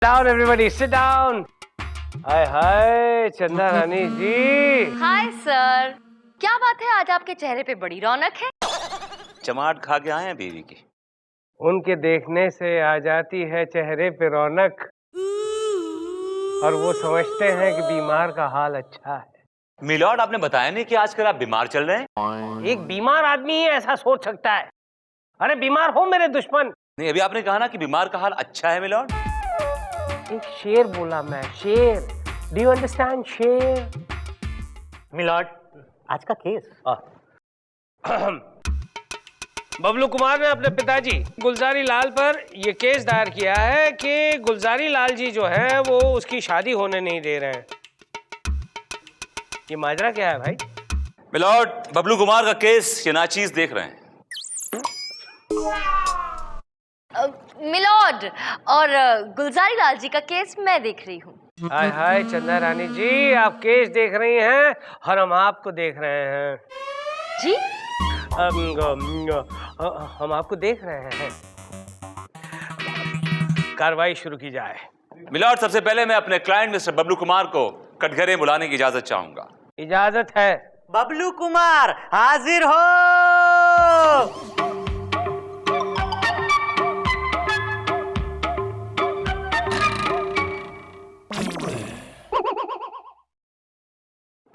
Down everybody, sit down. हाय हाय चंदा रानी जी। Hi sir, क्या बात है आज आपके चेहरे पे बड़ी रौनक है? चमाट खा के आए हैं बीवी की। उनके देखने से आ जाती है चेहरे पे रौनक और वो समझते हैं कि बीमार का हाल अच्छा है। मिलॉर्ड, आपने बताया नहीं कि आजकल आप बीमार चल रहे हैं। एक बीमार आदमी ही ऐसा सोच सकता है। अरे बीमार हो मेरे दुश्मन। नहीं, अभी आपने कहा ना कि बीमार का हाल अच्छा है मिलॉर्ड। एक शेर बोला मैं, शेर। डू यू अंडरस्टैंड शेर? मिलॉर्ड, आज का केस। बबलू कुमार ने अपने पिताजी गुलजारी लाल पर यह केस दायर किया है कि गुलजारी लाल जी जो है वो उसकी शादी होने नहीं दे रहे हैं। ये माजरा क्या है भाई? मिलॉर्ड, बबलू कुमार का केस ये नाचीज देख रहे हैं। मिलॉर्ड, और गुलजारी लाल जी का केस मैं देख रही हूँ। हाय हाय चंदा रानी जी, आप केस देख रही हैं और हम आपको देख रहे हैं। जी? हम आपको देख रहे हैं। कार्रवाई शुरू की जाए। मिलॉर्ड, सबसे पहले मैं अपने क्लाइंट मिस्टर बबलू कुमार को कटघरे बुलाने की इजाजत चाहूंगा। इजाजत है। बबलू कुमार हाजिर हो।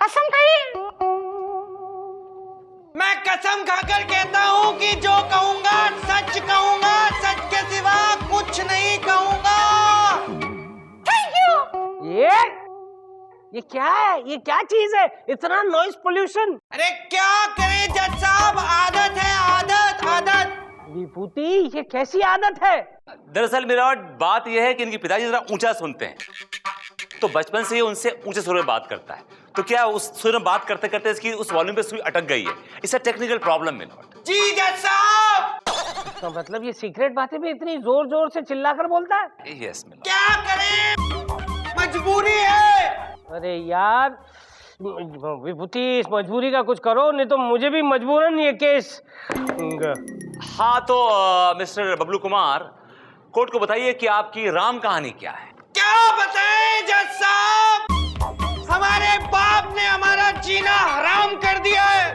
कसम खाइए। मैं कसम खाकर कहता हूँ कि जो कहूँगा सच कहूँगा, सच के सिवा कुछ नहीं कहूँगा। ये क्या है? ये क्या चीज है? इतना नॉइज पोल्यूशन। अरे क्या करें जज साहब, आदत है, आदत आदत। विभूति, ये कैसी आदत है? दरअसल मिलॉर्ड, बात यह है कि इनके पिताजी जरा ऊंचा सुनते हैं, तो बचपन से ही उनसे ऊंचे सुर में बात करता है। तो क्या उस सुर में बात करते करते इसकी उस वॉल्यूम पे सुई अटक गई है। इससे टेक्निकल प्रॉब्लम मिलॉर्ड। जी जज साहब। इसका मतलब ये सीक्रेट बातें भी इतनी जोर जोर से चिल्लाकर बोलता है? Yes milord. क्या करें, मजबूरी है। अरे यार विभूति, इस मजबूरी का कुछ करो, नहीं तो मुझे भी मजबूरन ये केस। हाँ तो मिस्टर बबलू कुमार, कोर्ट को बताइए कि आपकी राम कहानी क्या है। क्या बताएं जज साहब, हमारे बाप ने हमारा जीना हराम कर दिया है।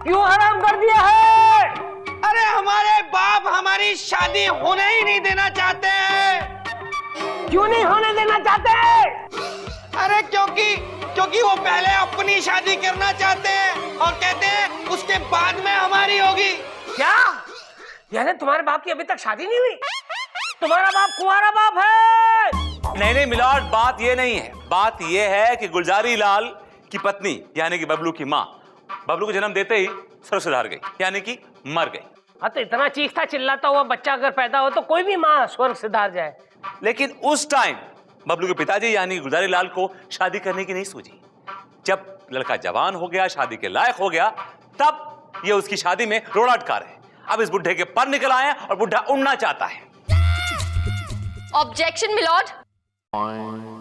क्यों हराम कर दिया है? अरे हमारे बाप हमारी शादी होने ही नहीं देना चाहते हैं। क्यों नहीं होने देना चाहते? अरे क्योंकि वो पहले अपनी शादी करना चाहते हैं और कहते हैं उसके बाद में हमारी होगी। क्या? यानी तुम्हारे बाप की अभी तक शादी नहीं हुई? तुम्हारा बाप कुंवारा बाप है? नहीं मिलॉर्ड, बात ये नहीं है। बात ये है कि गुलजारी लाल की पत्नी यानी कि बबलू की माँ बबलू को जन्म देते ही स्वर्ग सिधार गई, यानी कि मर गई। हाँ तो इतना चीखता चिल्लाता हुआ बच्चा अगर पैदा हो तो कोई भी माँ स्वर्ग सिधार जाए। लेकिन उस टाइम बबलू के पिताजी यानी गुलजारी लाल को शादी करने की नहीं सूझी। जब लड़का जवान हो गया, शादी के लायक हो गया, तब ये उसकी शादी में रोड़ा अटका रहे। अब इस बुढ़े के पर निकल आए और बुढ़ा उड़ना चाहता है। ऑब्जेक्शन मिलॉर्ड,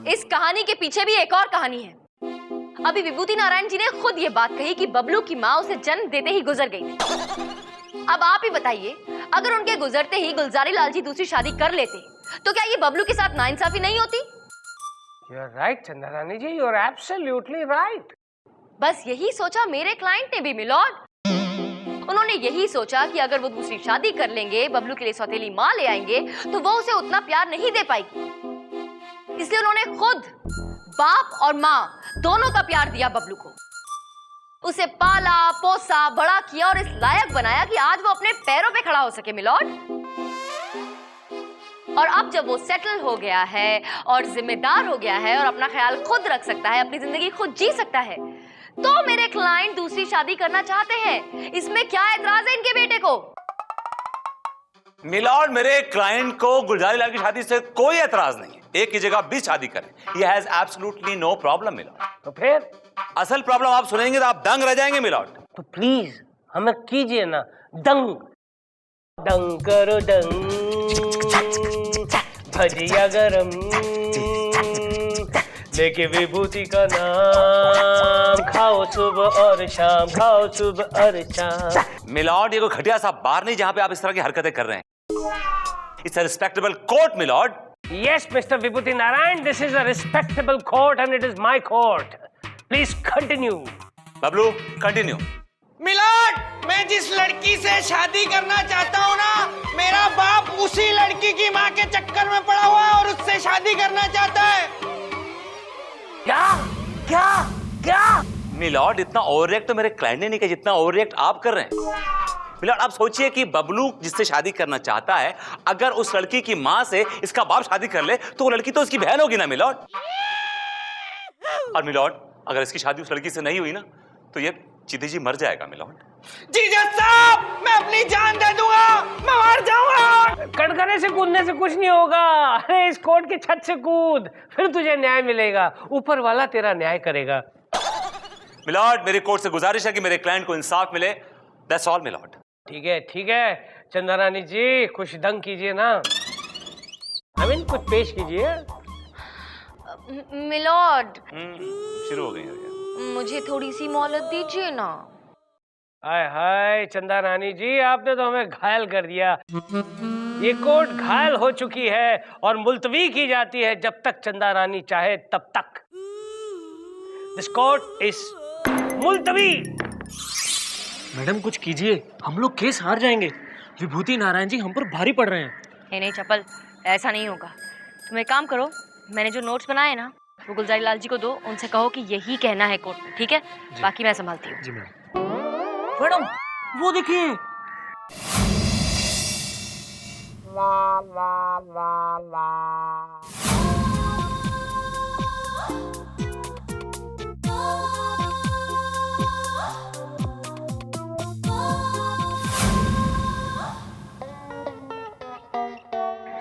इस कहानी के पीछे भी एक और कहानी है। अभी विभूति नारायण जी ने खुद ये बात कही कि बबलू की माँ उसे जन्म देते ही गुजर गई थी। अब आप ही बताइए, अगर उनके गुजरते ही गुलजारी लाल जी दूसरी शादी कर लेते तो क्या ये बबलू के साथ नाइंसाफी नहीं होती? You are right, चंदा रानी जी, you are absolutely right. बस यही सोचा मेरे क्लाइंट ने भी मिलॉर्ड। उन्होंने यही सोचा कि अगर वो दूसरी शादी कर लेंगे, बबलू के लिए सौतेली माँ ले आएंगे, तो वो उसे उतना प्यार नहीं दे पाएगी। इसलिए उन्होंने खुद बाप और माँ दोनों का प्यार दिया बबलू को। उसे पाला पोसा बड़ा किया और इस लायक बनाया कि आज वो अपने पैरों पे खड़ा हो सके मिलॉर्ड। और अब जब वो सेटल हो गया है और जिम्मेदार हो गया है और अपना ख्याल खुद रख सकता है, अपनी जिंदगी खुद जी सकता है, तो मेरे क्लाइंट दूसरी शादी करना चाहते हैं। इसमें क्या एतराज है इनके बेटे को? मिलॉर्ड, मेरे क्लाइंट को गुलजारी लाल की शादी से कोई एतराज नहीं है। एक की जगह 20 शादी करें, he has absolutely no problem milord. तो फिर असल प्रॉब्लम आप सुनेंगे तो आप दंग रह जाएंगे मिलॉर्ड। तो प्लीज हमें कीजिए ना दंग। दंग करो दंग, भजिया गरम, लेके विभूति का नाम, खाओ सुबह और शाम, खाओ सुबह और शाम। मिलॉर्ड, ये कोई घटिया सा बार नहीं जहां पे आप इस तरह की हरकतें कर रहे हैं। It's a respectable court milord. Yes, Mr. Vibhuti Narayan, this is a respectable court and it is my court. Please continue. Bablu continue. Milord, मैं जिस लड़की से शादी करना चाहता हूँ ना, मेरा बाप उसी लड़की की माँ के चक्कर में पड़ा हुआ है और उससे शादी करना चाहता है। क्या क्या क्या? मिलॉर्ड, इतना ओवर रिएक्ट तो मेरे क्लाइंट ने नहीं किया जितना ओवर रिएक्ट आप कर रहे हैं। मिलॉर्ड, आप सोचिए कि बबलू जिससे शादी करना चाहता है, अगर उस लड़की की माँ से इसका बाप शादी कर ले तो वो लड़की तो उसकी बहन होगी ना मिलॉर्ड। और मिलॉर्ड, अगर इसकी शादी उस लड़की से नहीं हुई ना तो ये चिदी जी मर जाएगा मिलॉर्ड। जीजा साहब, मैं अपनी जान दे दूंगा, मैं मर जाऊंगा। कटघरे से कूदने से कुछ नहीं होगा। अरे इस कोर्ट के छत से कूद, फिर तुझे न्याय मिलेगा। ऊपर वाला तेरा न्याय करेगा। मिलॉर्ड, मेरी कोर्ट से गुजारिश है कि मेरे क्लाइंट को इंसाफ मिले। That's all milord. ठीक है, चंदा रानी जी कुछ दंग कीजिए ना। कुछ पेश कीजिए। मिलॉर्ड, शुरू हो गई है। मुझे थोड़ी सी मोहलत दीजिए ना। हाय हाय चंदा रानी जी, आपने तो हमें घायल कर दिया। ये कोर्ट घायल हो चुकी है और मुलतवी की जाती है जब तक चंदा रानी चाहे तब तक। दिस कोर्ट इज मुलतवी। मैडम कुछ कीजिए, हम लोग केस हार जाएंगे। विभूति नारायण जी हम पर भारी पड़ रहे हैं। नहीं चपल, ऐसा नहीं होगा। तुम एक काम करो, मैंने जो नोट्स बनाए ना वो गुलजारी लाल जी को दो, उनसे कहो कि यही कहना है कोर्ट में, ठीक है? बाकी मैं संभालती हूँ। जी मैडम, वो देखिए।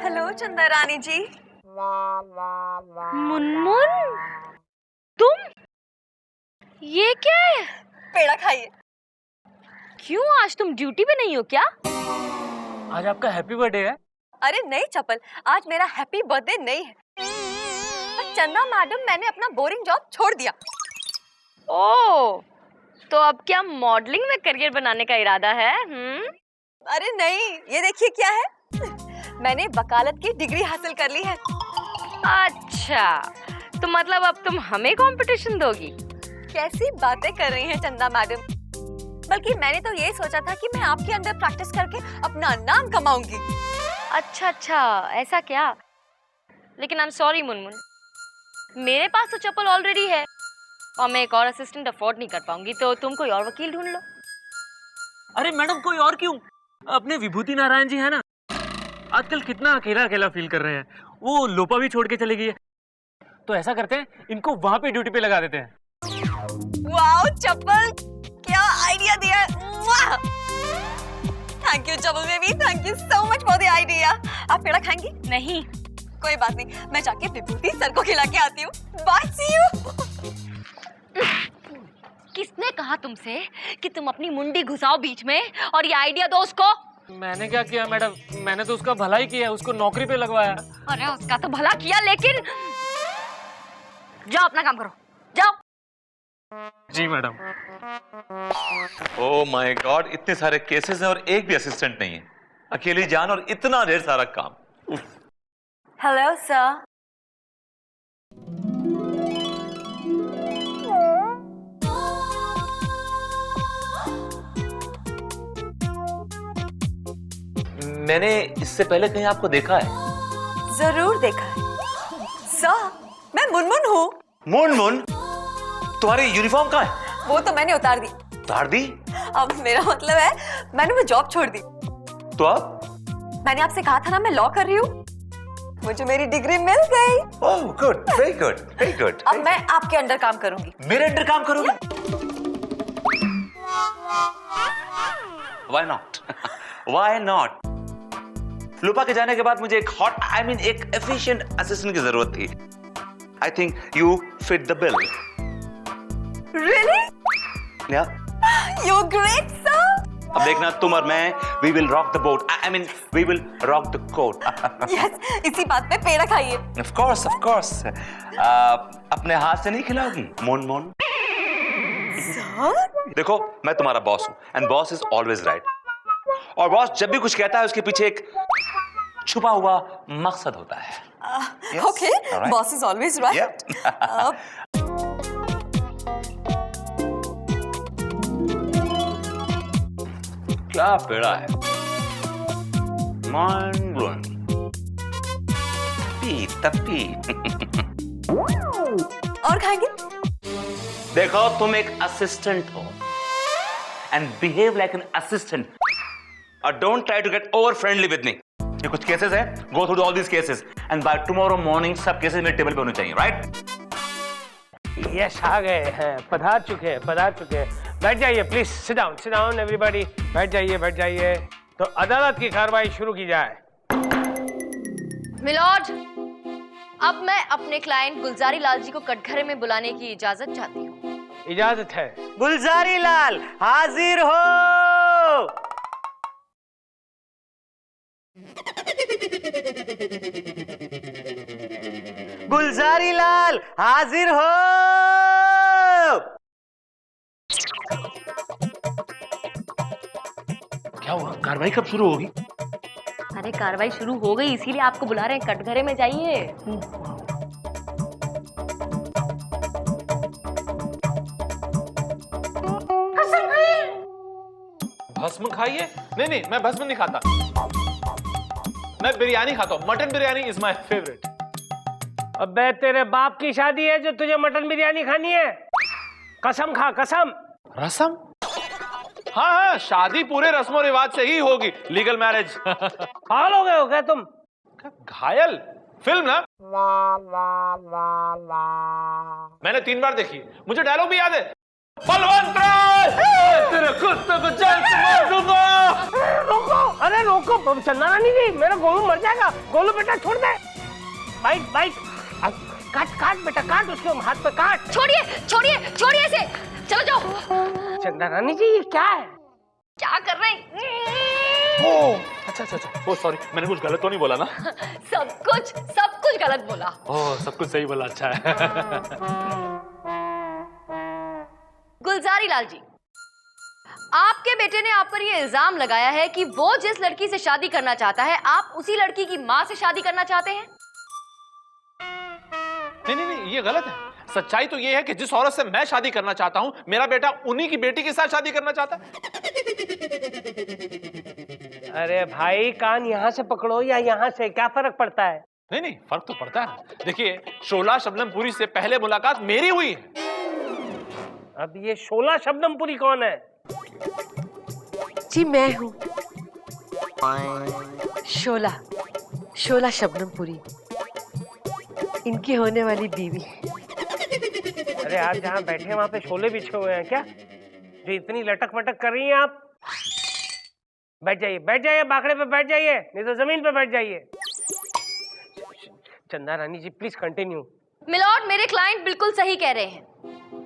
हेलो चंदा रानी जी। मुनमुन, तुम? ये क्या है? पेड़ा खाइए। क्यों, आज तुम ड्यूटी पे नहीं हो क्या? आज आपका हैप्पी बर्थडे है। अरे नहीं चपल, आज मेरा हैप्पी बर्थडे नहीं है। पर चंदा मैडम, मैंने अपना बोरिंग जॉब छोड़ दिया। ओह, तो अब क्या मॉडलिंग में करियर बनाने का इरादा है? अरे नहीं, ये देखिए क्या है। मैंने वकालत की डिग्री हासिल कर ली है। अच्छा, तो मतलब अब तुम हमें कंपटीशन दोगी? कैसी बातें कर रही हैं चंदा मैडम। बल्कि मैंने तो ये सोचा था कि मैं आपके अंदर प्रैक्टिस करके अपना नाम कमाऊंगी। अच्छा, ऐसा क्या? लेकिन आई एम सॉरी मुनमुन, मेरे पास तो चप्पल ऑलरेडी है और मैं एक और असिस्टेंट अफोर्ड नहीं कर पाऊंगी, तो तुम कोई और वकील ढूंढ लो। अरे मैडम, कोई और क्यों, अपने विभूति नारायण जी है ना, आजकल कितना अकेला अकेला फील कर रहे हैं। वो लोपा भी छोड़ के चली गई है, तो ऐसा करते हैं इनको वहां पे ड्यूटी पे लगा देते हैं। वाओ चप्पल, क्या आइडिया दिया है। Thank you chappal baby, thank you so much for the idea. आप पेड़ा खाएंगी? नहीं। कोई बात नहीं, मैं जाके विभूति सर को खिला के आती हूँ। Bye, see you. किसने कहा तुमसे कि तुम अपनी मुंडी घुसाओ बीच में और ये आइडिया दो उसको? मैंने क्या किया मैडम, मैंने तो उसका भला ही किया, उसको नौकरी पे लगवाया। अरे उसका तो भला किया, लेकिन जाओ अपना काम करो, जाओ। जी मैडम। ओह माय गॉड, इतने सारे केसेस हैं और एक भी असिस्टेंट नहीं है। अकेली जान और इतना ढेर सारा काम। Hello sir. मैंने इससे पहले कहीं आपको देखा है? जरूर देखा है सर, मैं मुनमुन हूँ। मुनमुन, तुम्हारी यूनिफॉर्म कहाँ है? वो तो मैंने उतार दी। उतार दी? अब मेरा मतलब है मैंने वो जॉब छोड़ दी। तो अब? मैंने आपसे कहा था ना मैं लॉ कर रही हूँ, मुझे मेरी डिग्री मिल गई। Oh good, very good, very good. अब मैं आपके अंडर काम करूंगी। मेरे अंडर काम करोगे? Why not? Why not? लुपा के जाने के बाद मुझे एक हॉट, एक एफिशिएंट असिस्टेंट की जरूरत थी। I think you fit the bill. Really? Yeah. You're great, sir. अब देखना, तुम और मैं, we will rock the boat. We will rock the court. Yes, इसी बात पे पेड़ा खाइए। Of course, of course. अपने हाथ से नहीं खिलाओगी? मोन मोन। सर? देखो, मैं तुम्हारा बॉस हूँ, and boss is always right. और बॉस जब भी कुछ कहता है उसके पीछे एक छुपा हुआ मकसद होता है। Okay, boss is always right. क्या पेड़ा है, माइंड ब्लोइंग। पी तपी। और खाएंगे? देखो, तुम एक असिस्टेंट हो and behave like an assistant और don't try to get over friendly with me. ये कुछ केसेस है, go through all these cases and by tomorrow morning सब केसेस मेरे टेबल पे होने चाहिए, राइट? यस, आ गए हैं, पधार चुके हैं, पधार चुके हैं। बैठ जाइए प्लीज, सिट डाउन एवरीबॉडी, बैठ जाइए। तो अदालत की कार्रवाई शुरू की जाए। मिलॉर्ड, अब मैं अपने क्लाइंट गुलजारी लाल जी को कटघरे में बुलाने की इजाजत चाहती हूँ। इजाजत है। गुलजारी लाल हाजिर हो। गुलजारी लाल हाजिर हो। क्या हुआ, कार्रवाई कब शुरू होगी? अरे कार्रवाई शुरू हो गई, इसीलिए आपको बुला रहे हैं, कटघरे में जाइए। भस्म खाइए? नहीं, मैं भस्म नहीं खाता। मैं बिरयानी खाता हूँ। Mutton biryani is my favourite. अबे तेरे बाप की शादी है जो तुझे मटन बिरयानी खानी है? कसम खा, कसम। रसम? हाँ, शादी पूरे रस्मों रिवाज से ही होगी, लीगल मैरिज। पागल हो गए हो क्या तुम? घायल फिल्म ना, मैंने 3 बार देखी, मुझे डायलॉग भी याद है। बलवंत राय, तेरे कुत्ते को जेल से मार दूंगा। रोको, अरे रोको, चंदा रानी जी, मेरा गोलू मर जाएगा। गोलू बेटा छोड़ दे। बाइक, काट बेटा, काट उसके हाथ पे काट। छोड़िए इसे, चलो जाओ। चंदा रानी जी, ये क्या है? क्या कर रहे हैं? ओह, अच्छा, ओह सॉरी, मैंने कुछ गलत तो नहीं बोला ना? सब कुछ गलत बोला। ओह, सब कुछ सही बोला, अच्छा है। गुलजारी लाल जी, आपके बेटे ने आप पर यह इल्जाम लगाया है कि वो जिस लड़की से शादी करना चाहता है, आप उसी लड़की की माँ से शादी करना चाहते हैं। नहीं, ये गलत है। सच्चाई तो ये है कि जिस औरत से मैं शादी करना चाहता हूं, मेरा बेटा उन्हीं की बेटी के साथ शादी करना चाहता है। अरे भाई, कान यहाँ से पकड़ो या यहाँ से, क्या फर्क पड़ता है? नहीं, फर्क तो पड़ता है। देखिए, शोला शबनमपुरी से पहले मुलाकात मेरी हुई है। अब ये शोला शबनमपुरी कौन है? जी मैं हूँ शोला शबनमपुरी, इनकी होने वाली बीवी। अरे आप जहाँ बैठे हैं वहां पे शोले बिछे हुए हैं क्या, जो इतनी लटक मटक कर रही हैं आप? बैठ जाइए, बाकड़े पे बैठ जाइए, नहीं तो जमीन पे बैठ जाइए। चंदा रानी जी प्लीज कंटिन्यू। मिलॉर्ड, मेरे क्लाइंट बिल्कुल सही कह रहे हैं।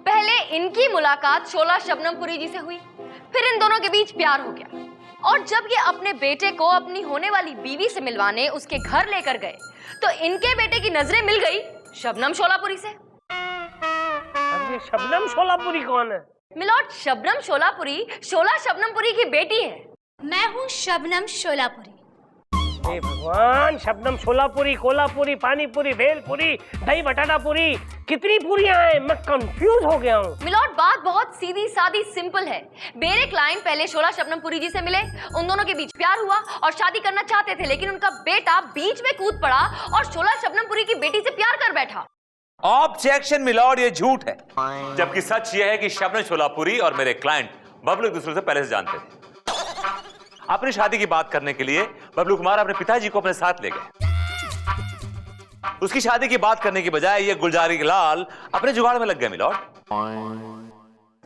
पहले इनकी मुलाकात शोला शबनमपुरी जी से हुई, फिर इन दोनों के बीच प्यार हो गया, और जब ये अपने बेटे को अपनी होने वाली बीवी से मिलवाने उसके घर लेकर गए, तो इनके बेटे की नजरें मिल गई शबनम शोलापुरी से। अब ये शबनम शोलापुरी कौन है? मिलॉर्ड, शबनम शोलापुरी शोला शबनमपुरी की बेटी है। मैं हूँ शबनम शोलापुरी। हे भगवान, शबनम शोलापुरी, कोलापुरी, पानीपुरी, भेलपुरी, दही बटाटा पूरी, कितनी पूरियां हैं? मैं कंफ्यूज हो गया हूँ। मिलॉर्ड, बात बहुत सीधी सादी सिंपल है। मेरे क्लाइंट पहले शोला शबनमपुरी जी से मिले, उन दोनों के बीच प्यार हुआ और शादी करना चाहते थे, लेकिन उनका बेटा बीच में कूद पड़ा और शोला शबनमपुरी की बेटी से प्यार कर बैठा। ऑब्जेक्शन मिलॉर्ड, ये झूठ है, जबकि सच ये है कि शबनम शोलापुरी और मेरे क्लाइंट बबलू एक दूसरे से पहले से जानते थे। अपनी शादी की बात करने के लिए बबलू कुमार अपने पिताजी को अपने साथ ले गए। उसकी शादी की बात करने की बजाय ये गुलजारी लाल अपने जुगाड़ में लग गए मिलॉर्ड।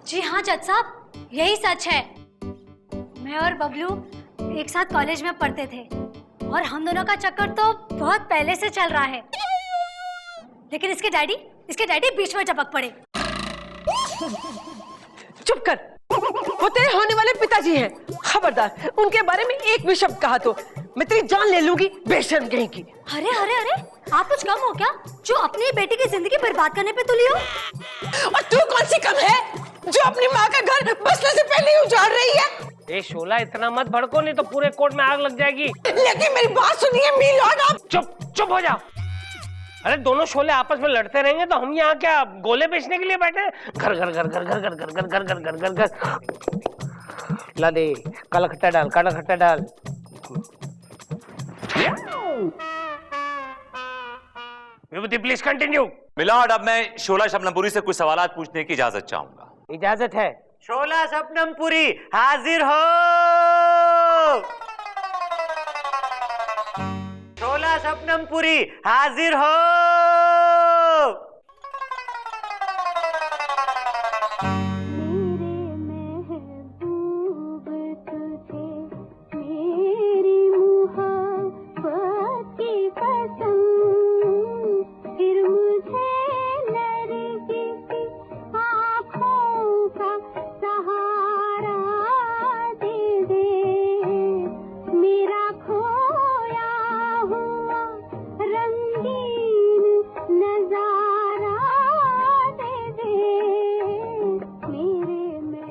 जी हाँ जज साहब, यही सच है। मैं और बबलू एक साथ कॉलेज में पढ़ते थे और हम दोनों का चक्कर तो बहुत पहले से चल रहा है, लेकिन इसके डैडी बीच में टपक पड़े। चुप कर, वो तेरे होने वाले पिताजी हैं। खबरदार, उनके बारे में एक भी शब्द कहा तो मैं तेरी जान ले लूंगी, बेशर्म कहीं की। अरे अरे अरे, आप कुछ कम हो क्या, जो अपनी बेटी की जिंदगी बर्बाद करने पे तुली हो? और तू कौन सी कम है जो अपनी माँ का घर बसने से पहले ही उजाड़ रही है? ए शोला इतना मत भड़को, नहीं तो पूरे कोर्ट में आग लग जाएगी। लेकिन मेरी बात सुनिए मिलॉर्ड, आप चुप हो जाओ। अरे दोनों शोले आपस में लड़ते रहेंगे तो हम यहाँ क्या गोले बेचने के लिए बैठे हैं? घर घर घर घर घर घर घर घर घर घर घर घर घर। ला दे, काला खट्टा डाल, काला खट्टा डाल। विभूति प्लीज कंटिन्यू। मिलॉर्ड, अब मैं शोला शबनमपुरी से कुछ सवालात पूछने की इजाजत चाहूंगा। इजाजत है। शोला शबनमपुरी हाजिर हो। शोला शबनमपुरी हाजिर हो।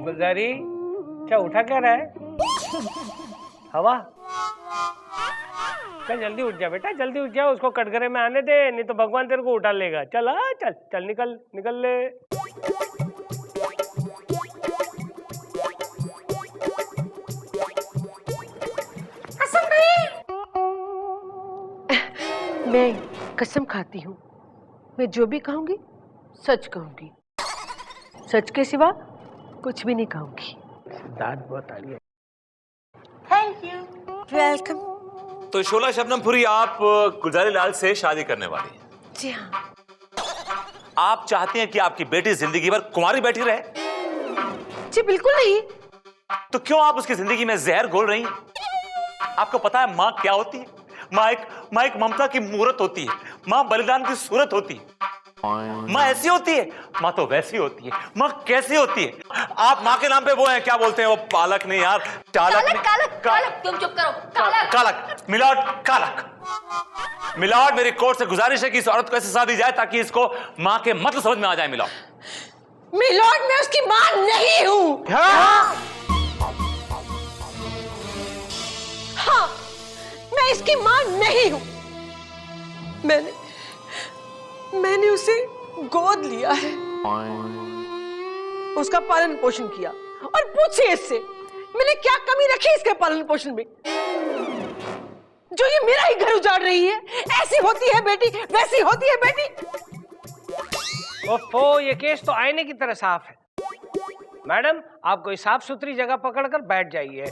गुलजारी, क्या उठा क्या रहा है? हवा? चल जल्दी उठ जा बेटा, जल्दी उठ जा, उसको कटघरे में आने दे, नहीं तो भगवान तेरे को उठा लेगा। चल चल चल, निकल निकल ले। मैं कसम खाती हूँ, मैं जो भी कहूंगी सच कहूंगी, सच के सिवा कुछ भी नहीं कहूंगी। दांत बहुत आ रही है। Thank you, welcome. तो शोला शबनमपुरी, आप गुलजारी लाल से शादी करने वाली हैं? जी हाँ। आप चाहते हैं कि आपकी बेटी जिंदगी भर कुंवारी बैठी रहे? जी बिल्कुल नहीं। तो क्यों आप उसकी जिंदगी में जहर घोल रही हैं? आपको पता है माँ क्या होती है? माँ एक ममता की मूर्त होती है, माँ बलिदान की सूरत होती है। माँ ऐसी होती है, माँ तो वैसी होती है। माँ कैसी होती है? आप माँ के नाम पे वो हैं, क्या बोलते हैं वो, पालक नहीं यार, चालक नहीं। कालक, तुम चुप करो। कालक, मिलॉर्ड कालक। मिलॉर्ड, मेरी कोर्ट से गुजारिश है कि इस औरत को ऐसे शादी जाए ताकि इसको माँ के मतलब समझ में आ जाए। मिलॉर्ड, मैं उसकी माँ नहीं हूँ। हाँ, मैं इसकी माँ नहीं हूँ। मैंने उसे गोद लिया है, उसका पालन पोषण किया, और पूछिए इससे मैंने क्या कमी रखी इसके पालन पोषण में, जो ये मेरा ही घर उजाड़ रही है। ऐसी होती है बेटी, वैसी होती है बेटी। ओफो, ये केस तो आईने की तरह साफ है। मैडम, आप कोई साफ सुथरी जगह पकड़कर बैठ जाइए।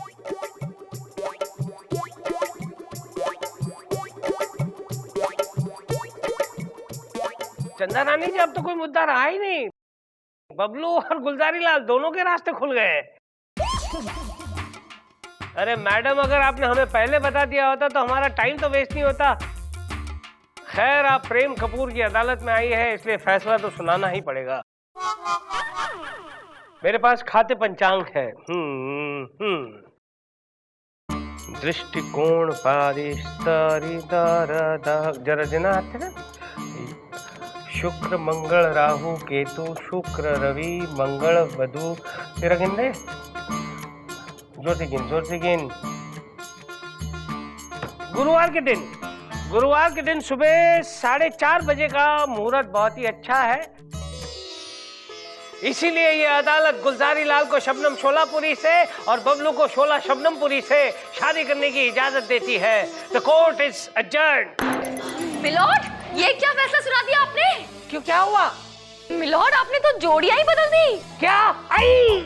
चंदा रानी जी, अब तो कोई मुद्दा रहा ही नहीं। बबलू और गुलजारी लाल दोनों के रास्ते खुल गए। अरे मैडम, अगर आपने हमें पहले बता दिया होता तो हमारा टाइम तो वेस्ट नहीं होता। खैर, आप प्रेम कपूर की अदालत में आई है, इसलिए फैसला तो सुनाना ही पड़ेगा। मेरे पास खाते पंचांग है। दृष्टिकोण जरा देना आते ना। शुक्र मंगल राहु केतु, शुक्र रवि मंगल बुध। तेरा गिन दे, जोर से गिन। गुरुवार के दिन सुबह 4:30 बजे का मुहूर्त बहुत ही अच्छा है। इसीलिए ये अदालत गुलजारी लाल को शबनम शोलापुरी से और बबलू को शोला शबनमपुरी से शादी करने की इजाजत देती है। The court is adjourned. Milord, ये क्या फैसला सुना दिया आपने? क्यों, क्या हुआ? मिलॉर्ड, आपने तो जोड़ियां ही बदल दी। क्या? आई